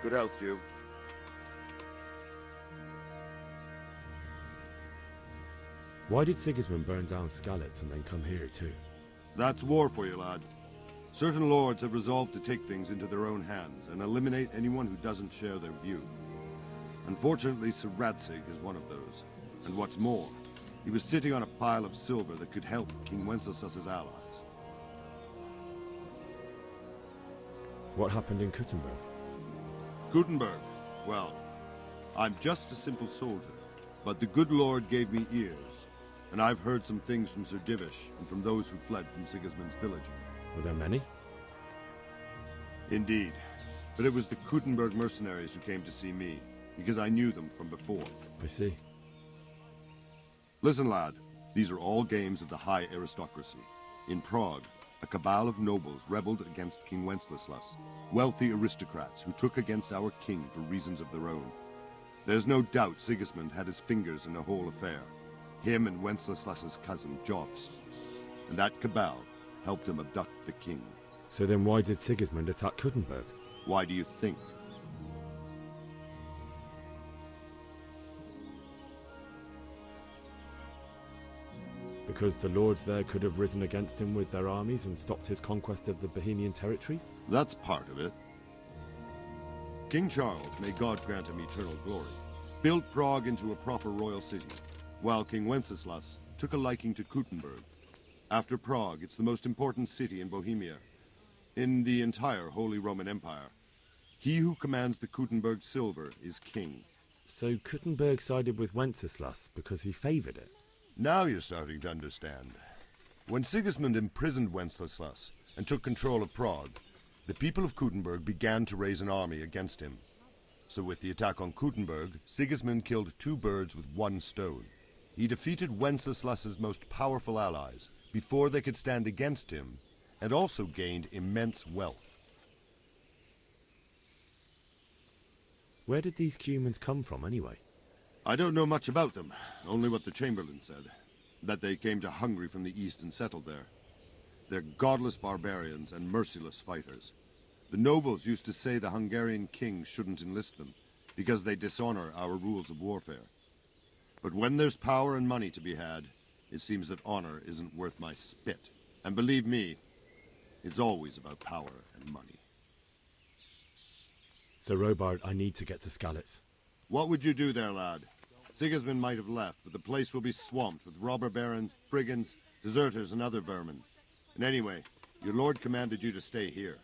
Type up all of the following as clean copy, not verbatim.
Good health, you. Why did Sigismund burn down Skalitz and then come here too? That's war for you, lad. Certain lords have resolved to take things into their own hands and eliminate anyone who doesn't share their view. Unfortunately, Sir Radzig is one of those. And what's more, he was sitting on a pile of silver that could help King Wenceslas's allies. What happened in Kuttenberg? Gutenberg, well, I'm just a simple soldier, but the good Lord gave me ears, and I've heard some things from Sir Divish and from those who fled from Sigismund's pillaging. Were there many? Indeed, but it was the Kuttenberg mercenaries who came to see me, because I knew them from before. I see. Listen, lad, these are all games of the high aristocracy. In Prague, a cabal of nobles rebelled against King Wenceslas, wealthy aristocrats who took against our king for reasons of their own. There's no doubt Sigismund had his fingers in the whole affair, him and Wenceslas's cousin Jobst. And that cabal helped him abduct the king. So then why did Sigismund attack Kuttenberg? Why do you think? Because the lords there could have risen against him with their armies and stopped his conquest of the Bohemian territories? That's part of it. King Charles, may God grant him eternal glory, built Prague into a proper royal city, while King Wenceslas took a liking to Kuttenberg. After Prague, it's the most important city in Bohemia, in the entire Holy Roman Empire. He who commands the Kuttenberg silver is king. So Kuttenberg sided with Wenceslas because he favoured it? Now you're starting to understand. When Sigismund imprisoned Wenceslas and took control of Prague, the people of Kuttenberg began to raise an army against him. So with the attack on Kuttenberg, Sigismund killed two birds with one stone. He defeated Wenceslas's most powerful allies before they could stand against him, and also gained immense wealth. Where did these Cumans come from anyway? I don't know much about them, only what the Chamberlain said, that they came to Hungary from the east and settled there. They're godless barbarians and merciless fighters. The nobles used to say the Hungarian king shouldn't enlist them, because they dishonor our rules of warfare. But when there's power and money to be had, it seems that honor isn't worth my spit. And believe me, it's always about power and money. So Robard, I need to get to Skalitz. What would you do there, lad? Sigismund might have left, but the place will be swamped with robber barons, brigands, deserters, and other vermin. And anyway, your lord commanded you to stay here.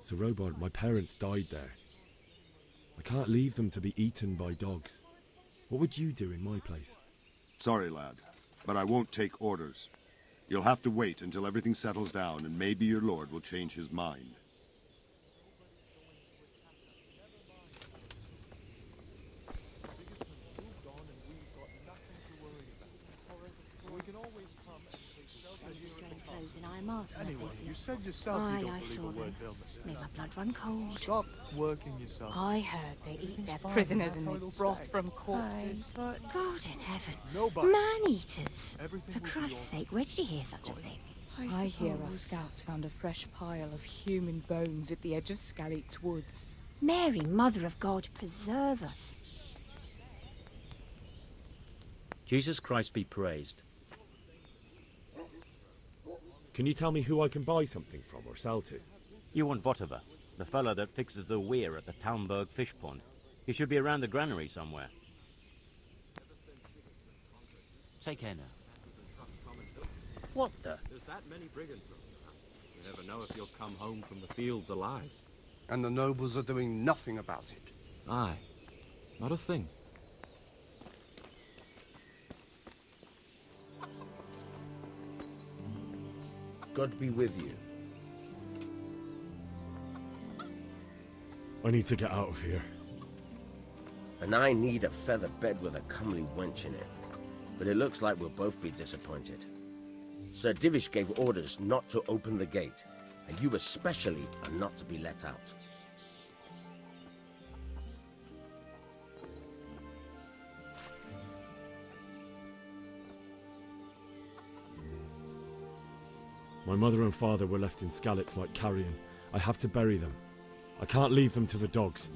So Robard, my parents died there. I can't leave them to be eaten by dogs. What would you do in my place? Sorry, lad, but I won't take orders. You'll have to wait until everything settles down, and maybe your lord will change his mind. Anyway, you said yourself you don't believe a word Vilma Made says. my blood run cold. Stop working yourself. I heard they eat their fine, prisoners that's and how make it'll broth stay. from corpses. But God in heaven. No buts. Man-eaters. Everything For will be Christ's all sake, where did you hear such a thing? I hear our scouts found a fresh pile of human bones at the edge of Skalitz Woods. Mary, Mother of God, preserve us. Jesus Christ be praised. Can you tell me who I can buy something from or sell to? You want whatever. The fellow that fixes the weir at the Talmberg fish pond. He should be around the granary somewhere. Take care now. What the? There's that many brigands. You never know if you'll come home from the fields alive. And the nobles are doing nothing about it. Aye. Not a thing. God be with you. I need to get out of here. And I need a feather bed with a comely wench in it. But it looks like we'll both be disappointed. Sir Divish gave orders not to open the gate, and you especially are not to be let out. My mother and father were left in Skalitz like carrion. I have to bury them. I can't leave them to the dogs.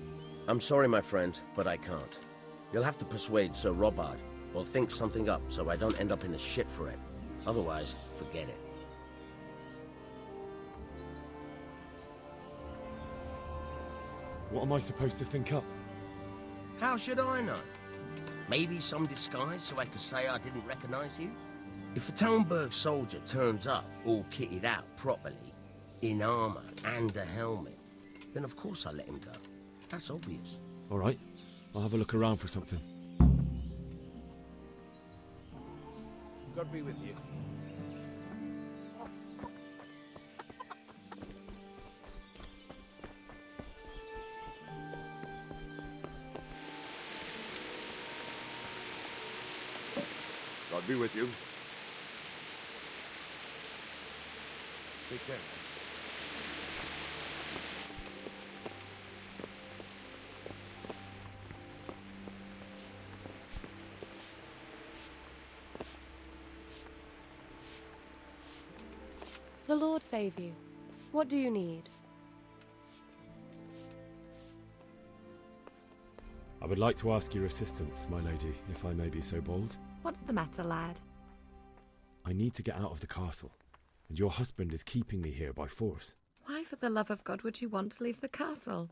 I'm sorry, my friend, but I can't. You'll have to persuade Sir Robard, or think something up so I don't end up in the shit for it. Otherwise, forget it. What am I supposed to think up? How should I know? Maybe some disguise so I could say I didn't recognize you? If a Talmberg soldier turns up all kitted out properly, in armor and a helmet, then of course I let him go. That's obvious. All right, I'll have a look around for something. God be with you. God be with you. Take care. The Lord save you. What do you need? I would like to ask your assistance, my lady, if I may be so bold. What's the matter, lad? I need to get out of the castle, and your husband is keeping me here by force. Why, for the love of God, would you want to leave the castle?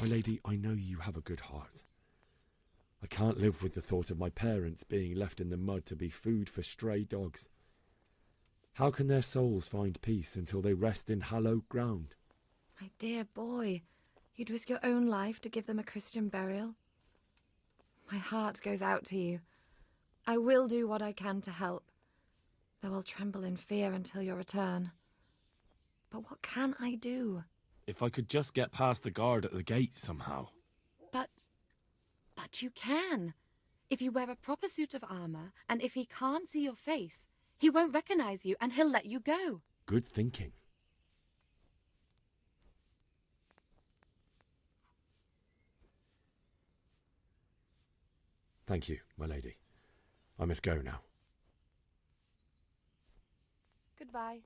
My lady, I know you have a good heart. I can't live with the thought of my parents being left in the mud to be food for stray dogs. How can their souls find peace until they rest in hallowed ground? My dear boy, you'd risk your own life to give them a Christian burial? My heart goes out to you. I will do what I can to help, though I'll tremble in fear until your return. But what can I do? If I could just get past the guard at the gate somehow. But you can. If you wear a proper suit of armor, and if he can't see your face, he won't recognize you and he'll let you go. Good thinking. Thank you, my lady. I must go now. Goodbye.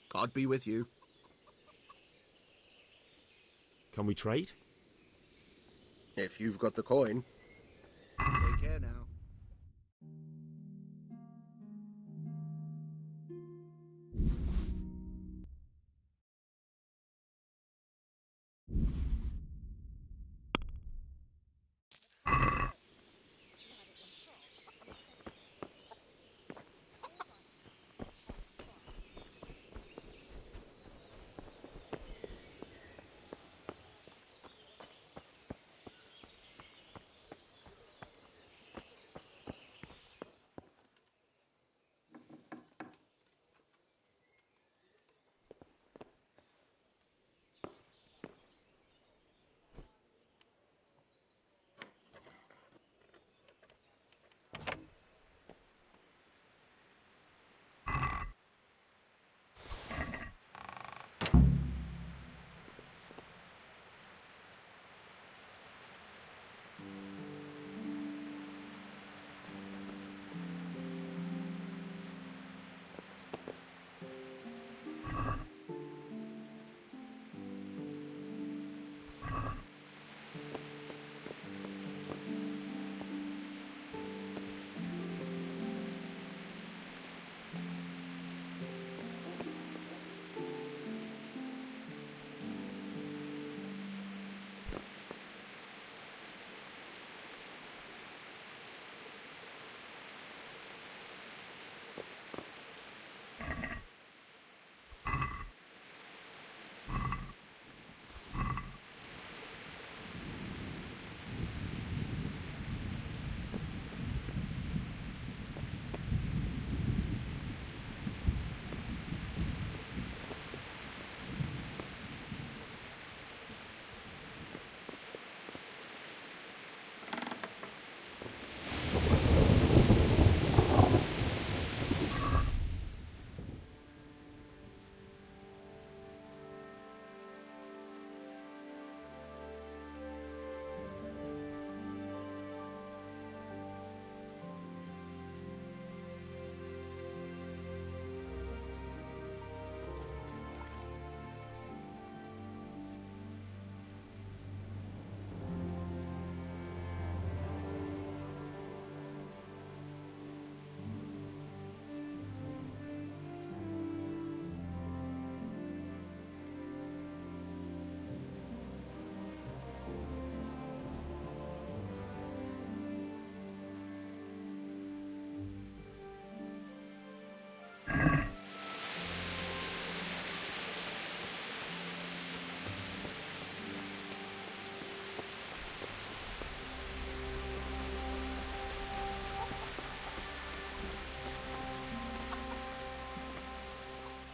God be with you. Can we trade? If you've got the coin. Take care now.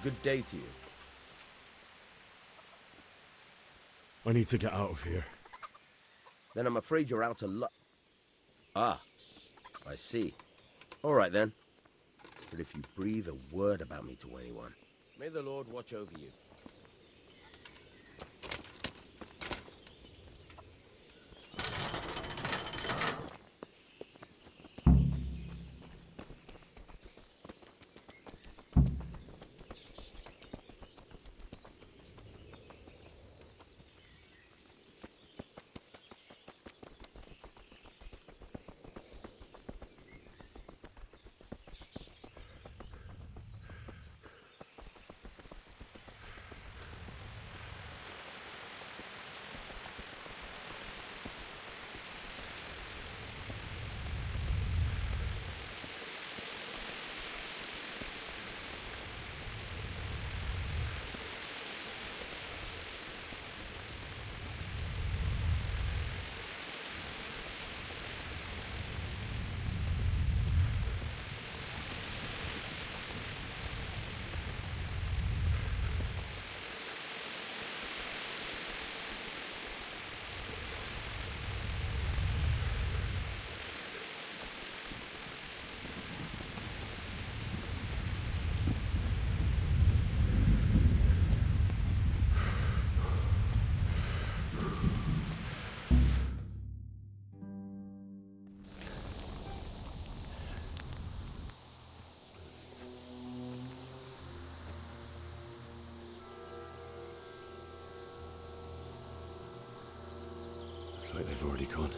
Good day to you. I need to get out of here. Then I'm afraid you're out of luck. Ah, I see. All right then. But if you breathe a word about me to anyone, may the Lord watch over you. It's like they've already gone.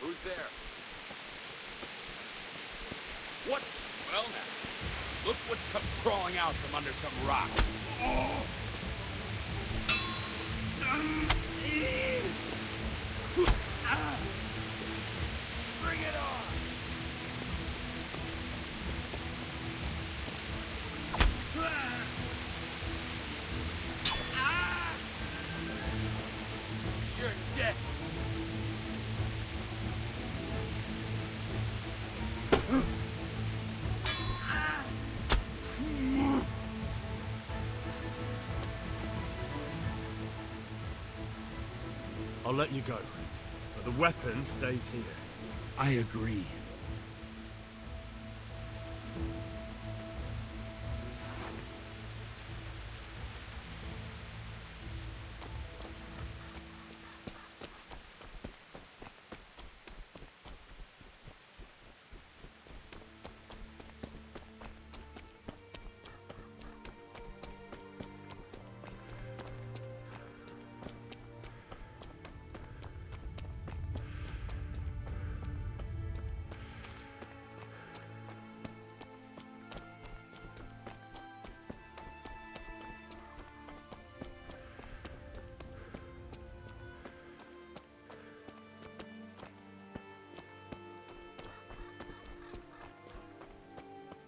Who's there? What's... Well now, look what's come crawling out from under some rock. Oh. Bring it on! You're dead! I'll let you go, but the weapon stays here. I agree.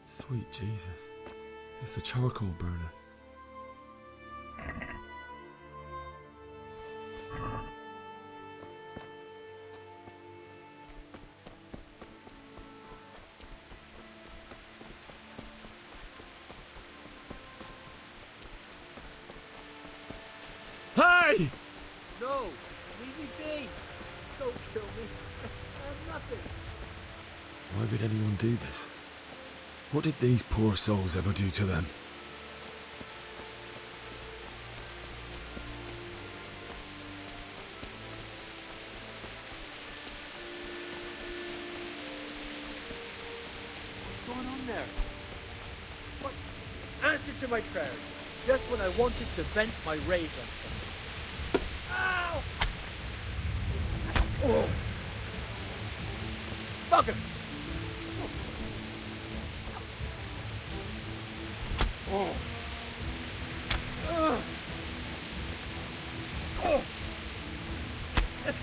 Sweet Jesus. It's the charcoal burner. kill me. I have nothing. Why would anyone do this? What did these poor souls ever do to them? What's going on there? What? Answer to my prayers. Just when I wanted to vent my rage on something. Ow! Oh! Bugger! Oh! Oh! Yes!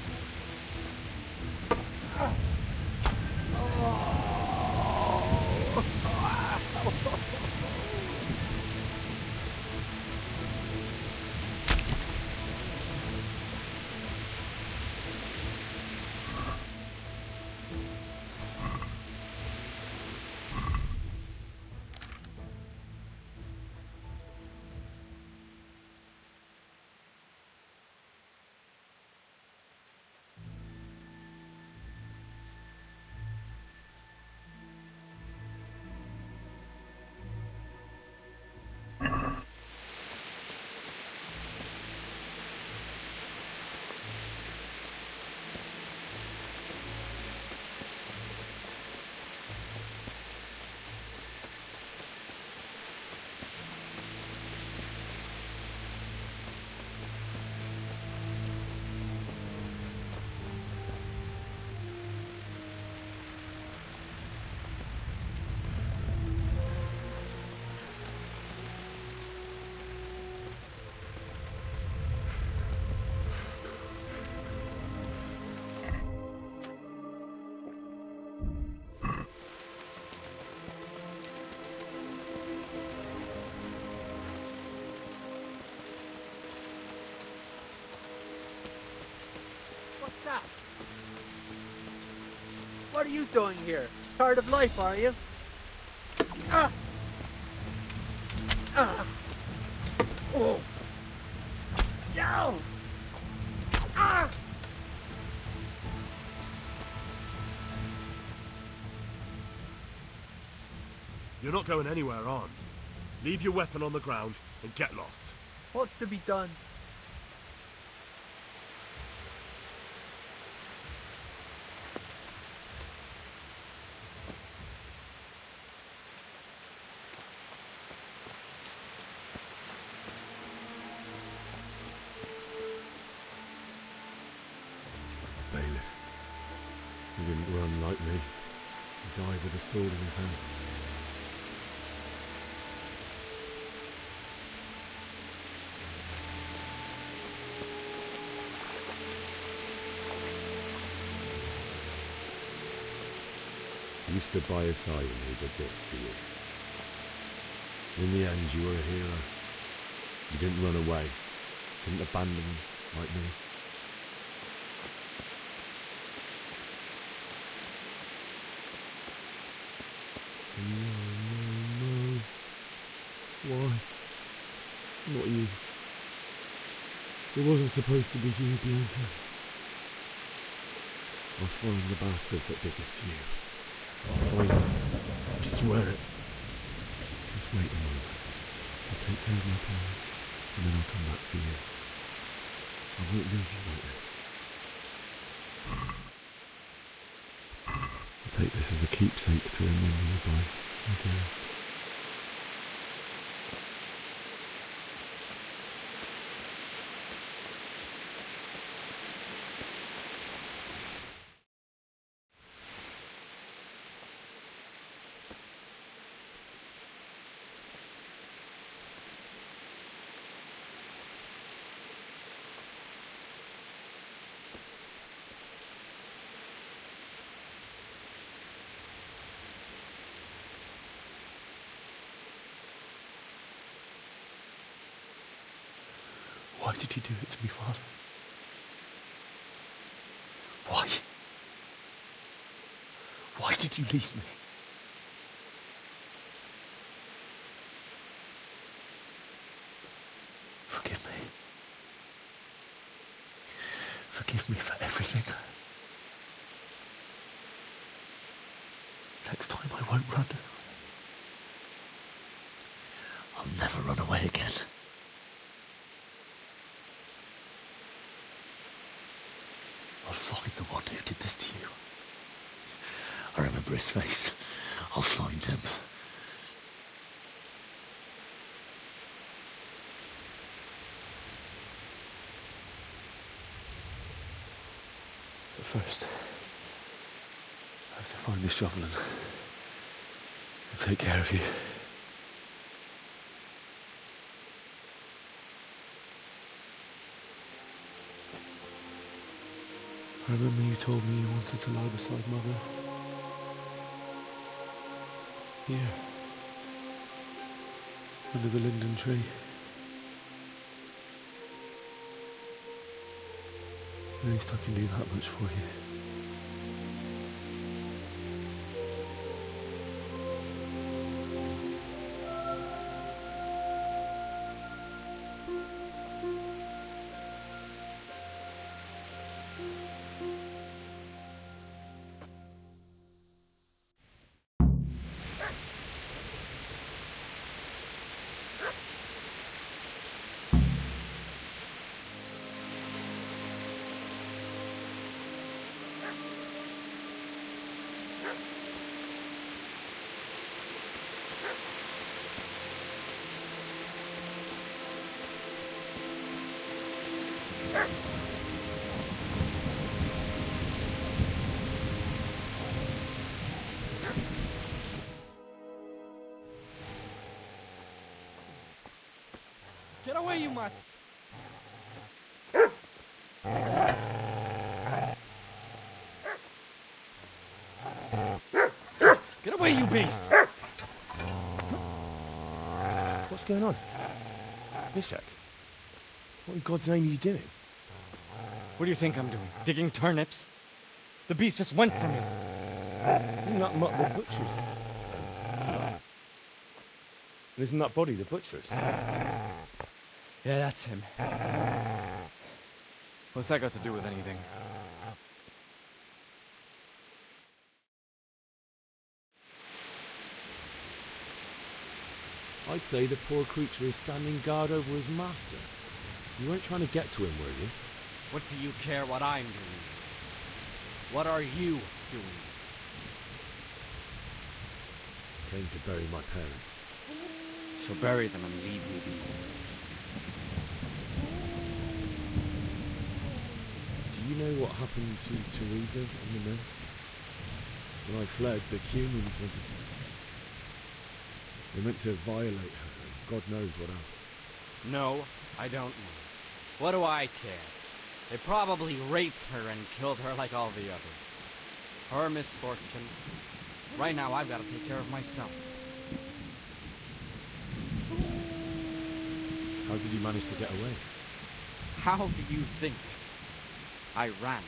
What's that? What are you doing here? Tired of life, are you? Ah! Ah! Oh! No! Ah! You're not going anywhere, armed. Leave your weapon on the ground and get lost. What's to be done? Bailiff. He didn't run like me. He died with a sword in his hand. You stood by his side when he did this to you. In the end, you were a hero. You didn't run away. Didn't abandon like me. No. Why? Not you. It wasn't supposed to be you, Bianca. I'll find the bastards that did this to you. I'll find them. I swear it. Just wait a moment. I'll take care of my parents, and then I'll come back for you. I won't leave you like this. I'll take this as a keepsake to remember you by, my dearest. Why did you do it to me, Father? Why? Why did you leave me? Forgive me. Forgive me for everything. won't run. I'll never run away again. I'll find the one who did this to you. I remember his face. I'll find him. But first, I have to find this shovel and take care of you. I remember you told me you wanted to lie beside Mother. Here. Under the linden tree. At least I can do that much for you. Get away, you mutt! Get away, you beast! What's going on? Mishak, what in God's name are you doing? What do you think I'm doing? Digging turnips? The beast just went from me. Isn't that mutt the butcher's? Isn't that body the butcher's? Yeah, that's him. What's that got to do with anything? I'd say the poor creature is standing guard over his master. You weren't trying to get to him, were you? What do you care what I'm doing? What are you doing? Came to bury my parents. So bury them and leave me be. Do you know what happened to Teresa in the mill? When I fled, the Cumans wanted to... They meant to violate her, and God knows what else. No, I don't know. What do I care? They probably raped her and killed her like all the others. Her misfortune. Right now, I've got to take care of myself. How did you manage to get away? How do you think? I ran.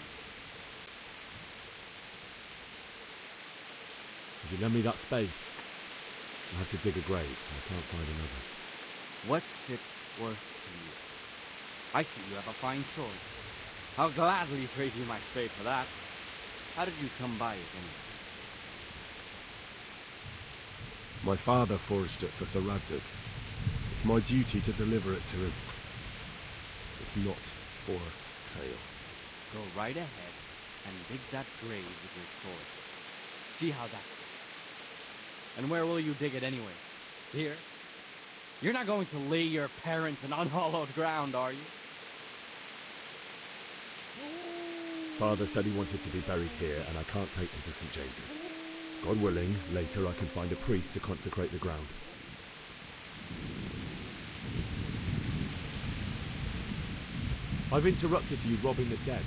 Would you lend me that spade? I have to dig a grave. I can't find another. What's it worth to you? I see you have a fine sword. I'll gladly trade you my spade for that. How did you come by it anyway? My father forged it for Sir Radzig. It's my duty to deliver it to him. It's not for sale. Go right ahead and dig that grave with your sword. See how that goes. And where will you dig it anyway? Here? You're not going to lay your parents in unhallowed ground, are you? Father said he wanted to be buried here, and I can't take him to St. James's. God willing, later I can find a priest to consecrate the ground. I've interrupted you robbing the dead.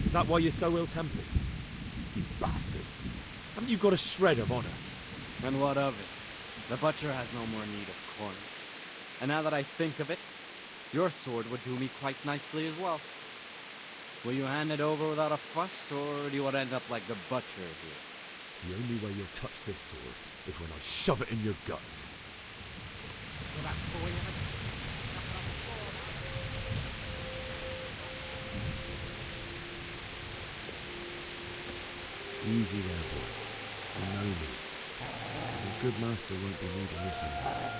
Is that why you're so ill-tempered? You bastard. Haven't you got a shred of honor? And what of it? The butcher has no more need of corn. And now that I think of it, your sword would do me quite nicely as well. Will you hand it over without a fuss, or do you want to end up like the butcher here? The only way you'll touch this sword is when I shove it in your guts. So that's the way of it? Easy there, boy. You know me. A good master won't be needing this anymore.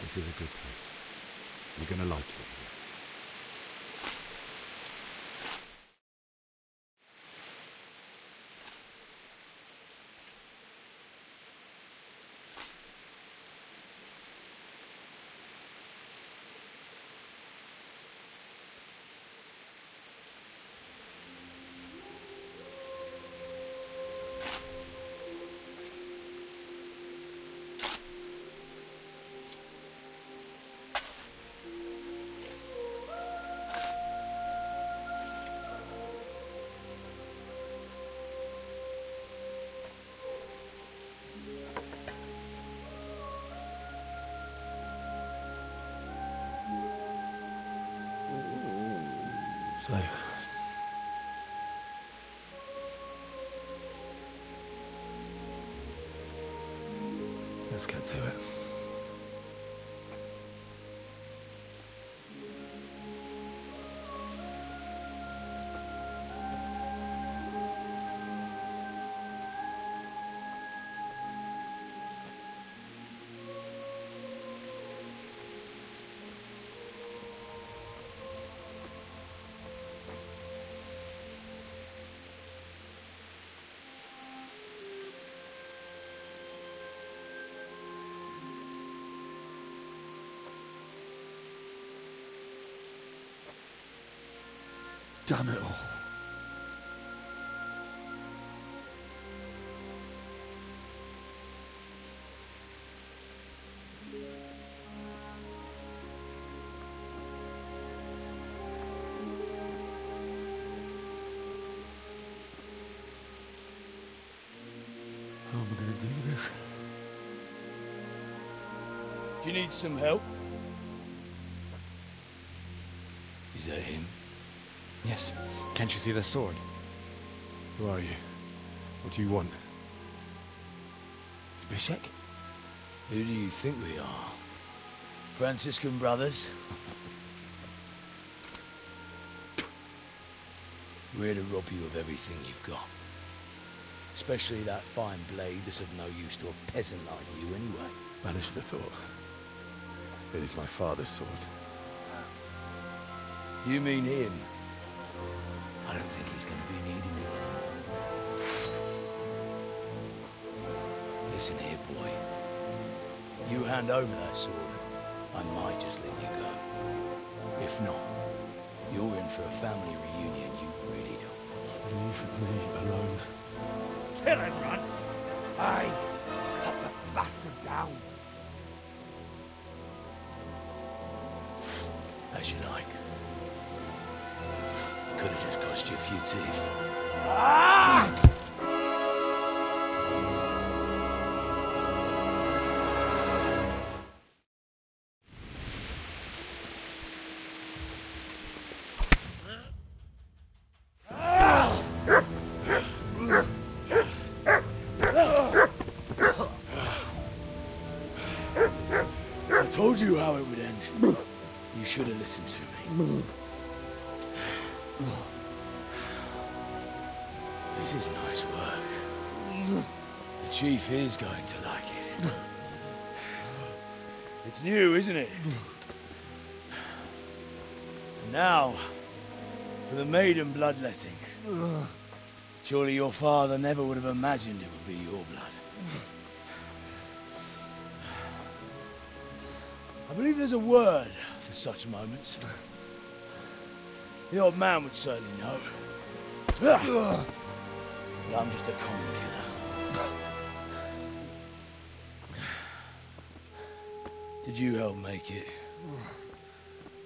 This is a good place. You're gonna like it. So, let's get to it. Damn it all. How am I going to do this? Do you need some help? Is that him? Yes. Can't you see the sword? Who are you? What do you want? Zbyszek? Who do you think we are? Franciscan brothers. We're here to rob you of everything you've got. Especially that fine blade that's of no use to a peasant like you anyway. Banish the thought. It is my father's sword. You mean him? I don't think he's going to be needing it. Listen here, boy. You hand over that sword, I might just let you go. If not, you're in for a family reunion you really don't. Leave me alone. Kill him, Runt! Aye! Cut the bastard down! As you like. Could have just cost you a few teeth. Ah! I told you how it would end. You should have listened to me. This is nice work. The chief is going to like it. It's new, isn't it? And now, for the maiden bloodletting. Surely your father never would have imagined it would be your blood. I believe there's a word for such moments. The old man would certainly know. But I'm just a common killer. Did you help make it?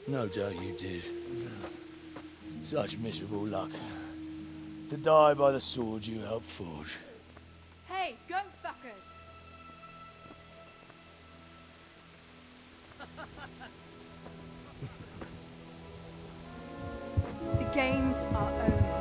No doubt you did. Such miserable luck. To die by the sword you helped forge. Hey, go fuckers! The games are over.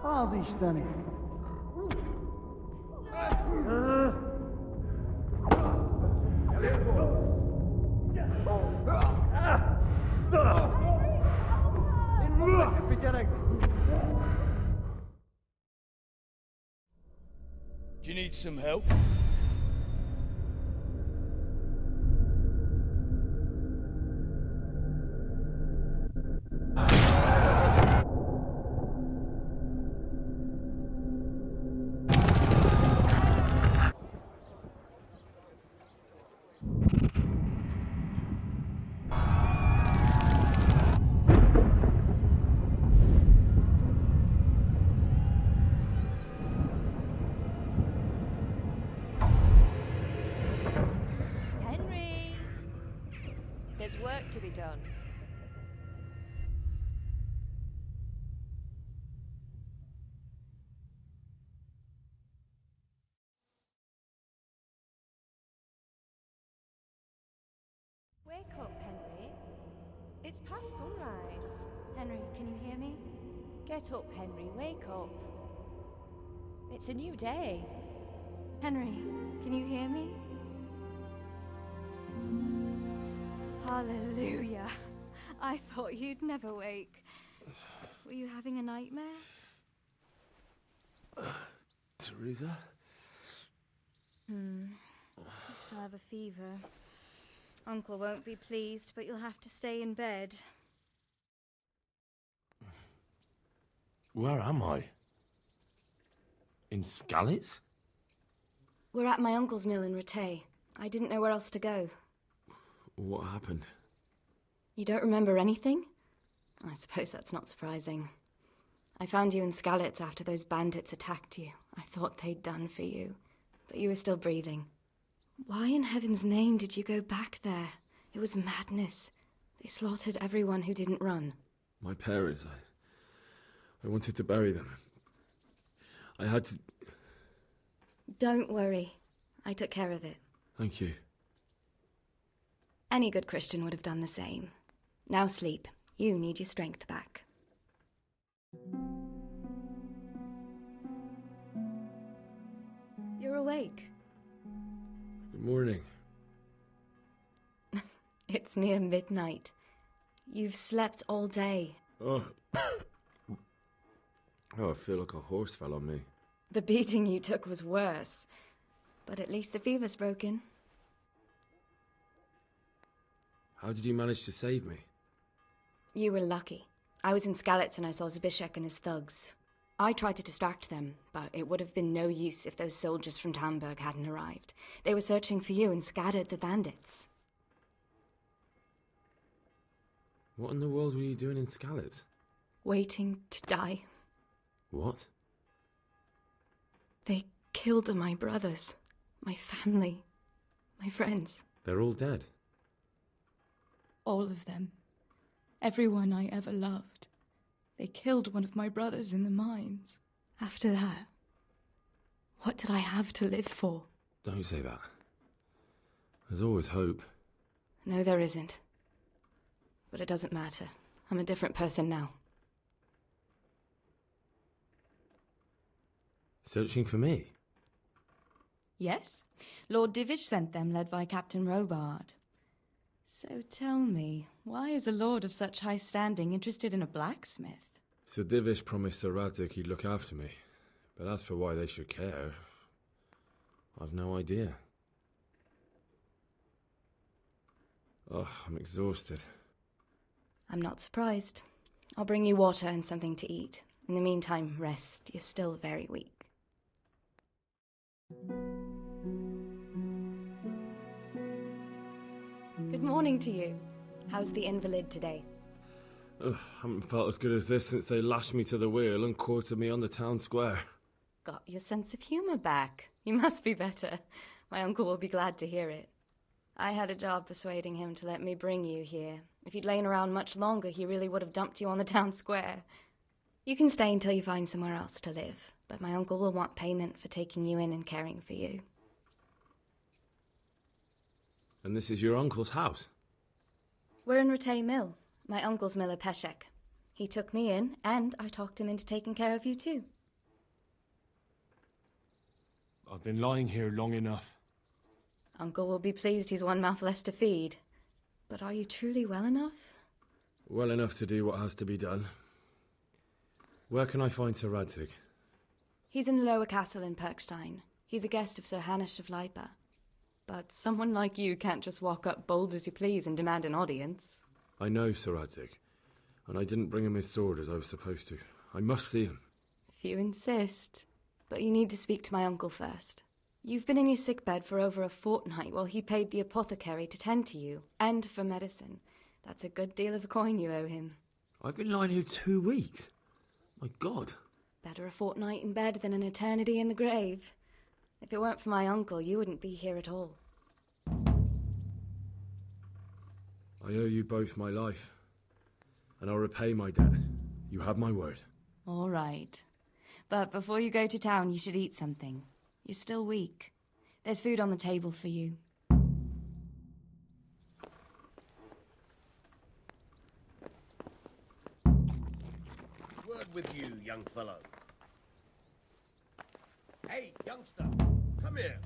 Az işte ne? Do you need some help? Henry! There's work to be done. Wake up, Henry. It's past sunrise. Henry, can you hear me? Get up, Henry. Wake up. It's a new day. Henry, can you hear me? Hallelujah. I thought you'd never wake. Were you having a nightmare? Teresa? You still have a fever. Uncle won't be pleased, but you'll have to stay in bed. Where am I? In Skalitz? We're at my uncle's mill in Rattay. I didn't know where else to go. What happened? You don't remember anything? I suppose that's not surprising. I found you in Skalitz after those bandits attacked you. I thought they'd done for you, but you were still breathing. Why in heaven's name did you go back there? It was madness. They slaughtered everyone who didn't run. My parents, I wanted to bury them. I had to... Don't worry. I took care of it. Thank you. Any good Christian would have done the same. Now sleep. You need your strength back. You're awake. Good morning. It's near midnight. You've slept all day. Oh. Oh, I feel like a horse fell on me. The beating you took was worse. But at least the fever's broken. How did you manage to save me? You were lucky. I was in Skalitz and I saw Zbyszek and his thugs. I tried to distract them, but it would have been no use if those soldiers from Tamburg hadn't arrived. They were searching for you and scattered the bandits. What in the world were you doing in Skalitz? Waiting to die. What? They killed my brothers, my family, my friends. They're all dead. All of them. Everyone I ever loved. They killed one of my brothers in the mines. After that, what did I have to live for? Don't say that. There's always hope. No, there isn't. But it doesn't matter. I'm a different person now. Searching for me? Yes. Lord Divish sent them, led by Captain Robard. So tell me, why is a lord of such high standing interested in a blacksmith? Sir Divish promised Sir Radzig he'd look after me. But as for why they should care, I've no idea. Oh, I'm exhausted. I'm not surprised. I'll bring you water and something to eat. In the meantime, rest. You're still very weak. Good morning to you. How's the invalid today? Ugh, haven't felt as good as this since they lashed me to the wheel and quartered me on the town square. Got your sense of humour back. You must be better. My uncle will be glad to hear it. I had a job persuading him to let me bring you here. If you'd lain around much longer, he really would have dumped you on the town square. You can stay until you find somewhere else to live, but my uncle will want payment for taking you in and caring for you. And this is your uncle's house? We're in Rattay Mill, my uncle's mill at Peshek. He took me in, and I talked him into taking care of you too. I've been lying here long enough. Uncle will be pleased he's one mouth less to feed. But are you truly well enough? Well enough to do what has to be done. Where can I find Sir Radzig? He's in the lower castle in Perkstein. He's a guest of Sir Hanush of Leipa. But someone like you can't just walk up bold as you please and demand an audience. I know Sir Radzig, and I didn't bring him his sword as I was supposed to. I must see him. If you insist. But you need to speak to my uncle first. You've been in your sickbed for over a fortnight while he paid the apothecary to tend to you, and for medicine. That's a good deal of a coin you owe him. I've been lying here 2 weeks. My God. Better a fortnight in bed than an eternity in the grave. If it weren't for my uncle, you wouldn't be here at all. I owe you both my life, and I'll repay my debt. You have my word. All right. But before you go to town, you should eat something. You're still weak. There's food on the table for you. Word with you, young fellow. Hey, youngster, come here.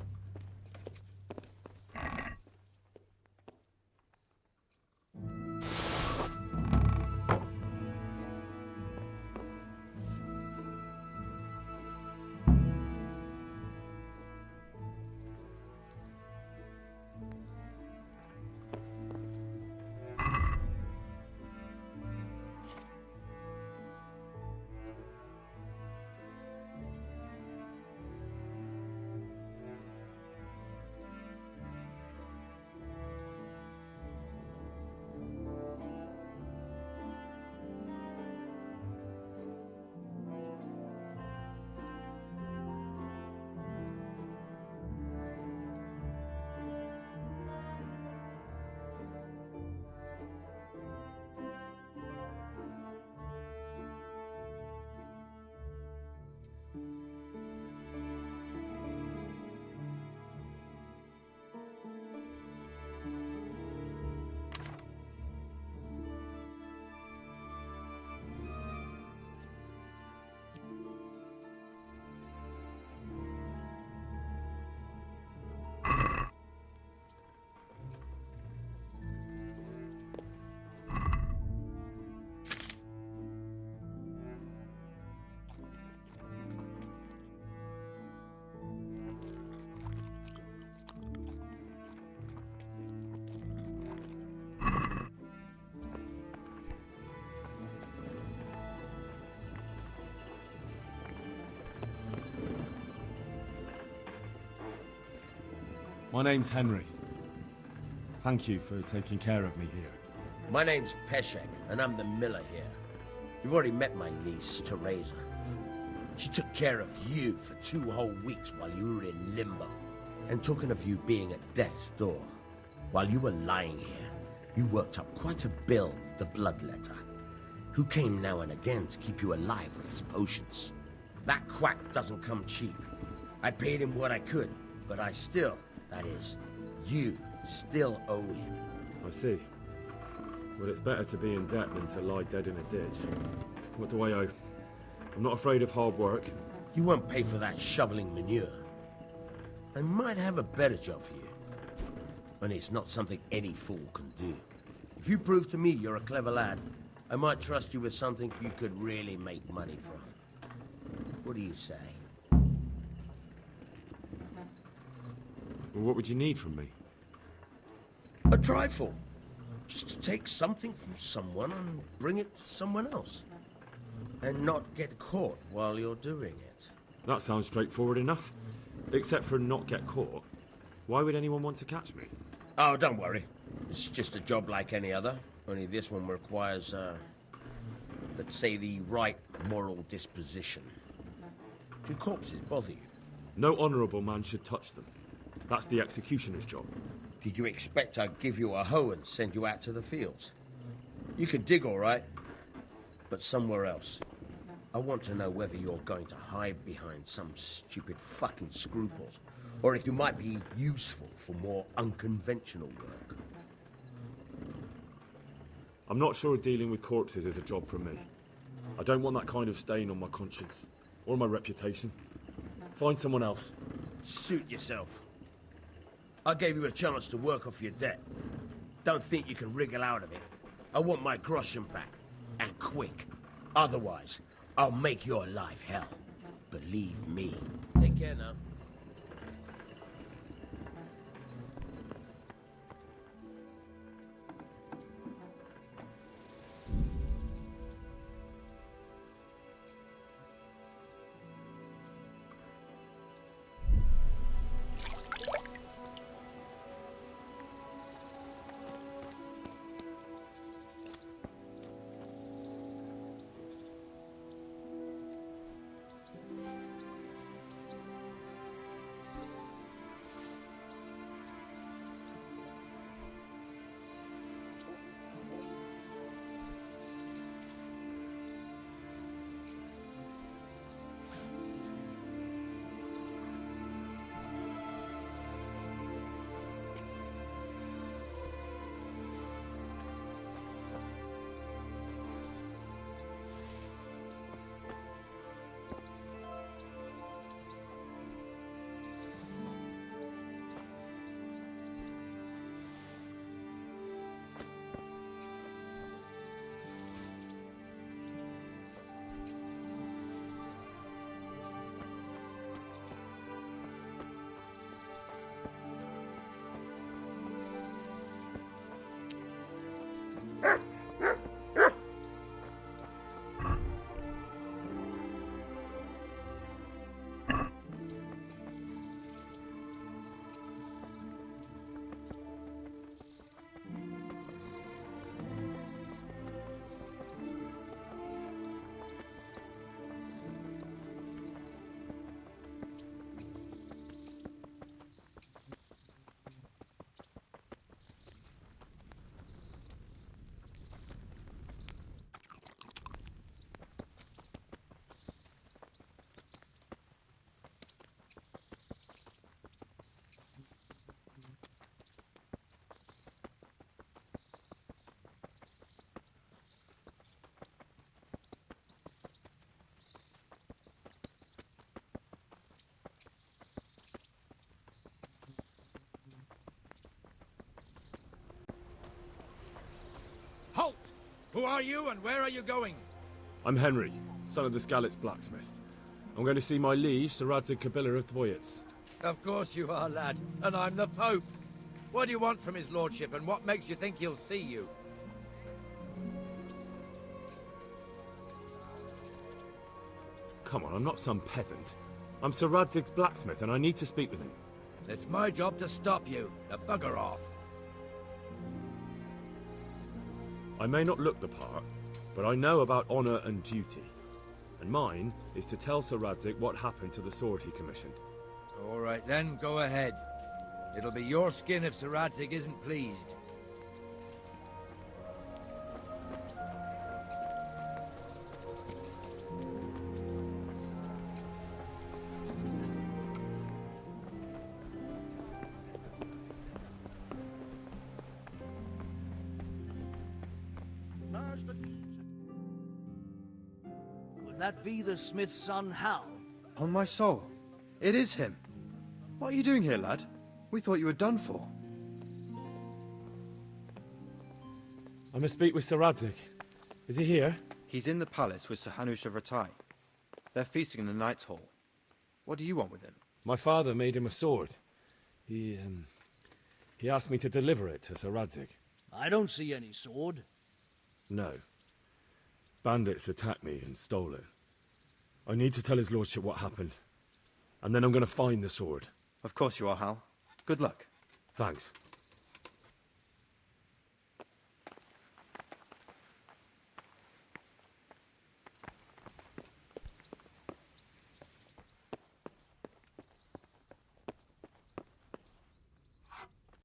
My name's Henry. Thank you for taking care of me here. My name's Peshek, and I'm the miller here. You've already met my niece, Teresa. She took care of you for 2 whole weeks while you were in limbo. And talking of you being at death's door, while you were lying here, you worked up quite a bill with the bloodletter, who came now and again to keep you alive with his potions. That quack doesn't come cheap. I paid him what I could, but I still, that is, you still owe him. I see. Well, it's better to be in debt than to lie dead in a ditch. What do I owe? I'm not afraid of hard work. You won't pay for that shoveling manure. I might have a better job for you. And it's not something any fool can do. If you prove to me you're a clever lad, I might trust you with something you could really make money from. What do you say? Well, what would you need from me? A trifle. Just to take something from someone and bring it to someone else. And not get caught while you're doing it. That sounds straightforward enough. Except for not get caught. Why would anyone want to catch me? Oh, don't worry. It's just a job like any other. Only this one requires, let's say, the right moral disposition. Do corpses bother you? No honourable man should touch them. That's the executioner's job. Did you expect I'd give you a hoe and send you out to the fields? You can dig all right, but somewhere else. I want to know whether you're going to hide behind some stupid fucking scruples, or if you might be useful for more unconventional work. I'm not sure dealing with corpses is a job for me. I don't want that kind of stain on my conscience, or my reputation. Find someone else. Suit yourself. I gave you a chance to work off your debt. Don't think you can wriggle out of it. I want my groschen back, and quick. Otherwise, I'll make your life hell. Believe me. Take care now. Halt! Who are you and where are you going? I'm Henry, son of the Skalitz blacksmith. I'm going to see my liege, Sir Radzig Kabiller of Dvoyets. Of course you are, lad, and I'm the Pope. What do you want from his lordship, and what makes you think he'll see you? Come on, I'm not some peasant. I'm Sir Radzig's blacksmith, and I need to speak with him. It's my job to stop you. Now bugger off. I may not look the part, but I know about honor and duty. And mine is to tell Sir Radzig what happened to the sword he commissioned. All right then, go ahead. It'll be your skin if Sir Radzig isn't pleased. Could that be the smith's son, Hal? On my soul, it is him. What are you doing here, lad? We thought you were done for. I must speak with Sir Radzig. Is he here? He's in the palace with Sir Hanush of Ratai. They're feasting in the Knight's Hall. What do you want with him? My father made him a sword. He asked me to deliver it to Sir Radzig. I don't see any sword. No. Bandits attacked me and stole it. I need to tell his lordship what happened. And then I'm going to find the sword. Of course you are, Hal. Good luck. Thanks.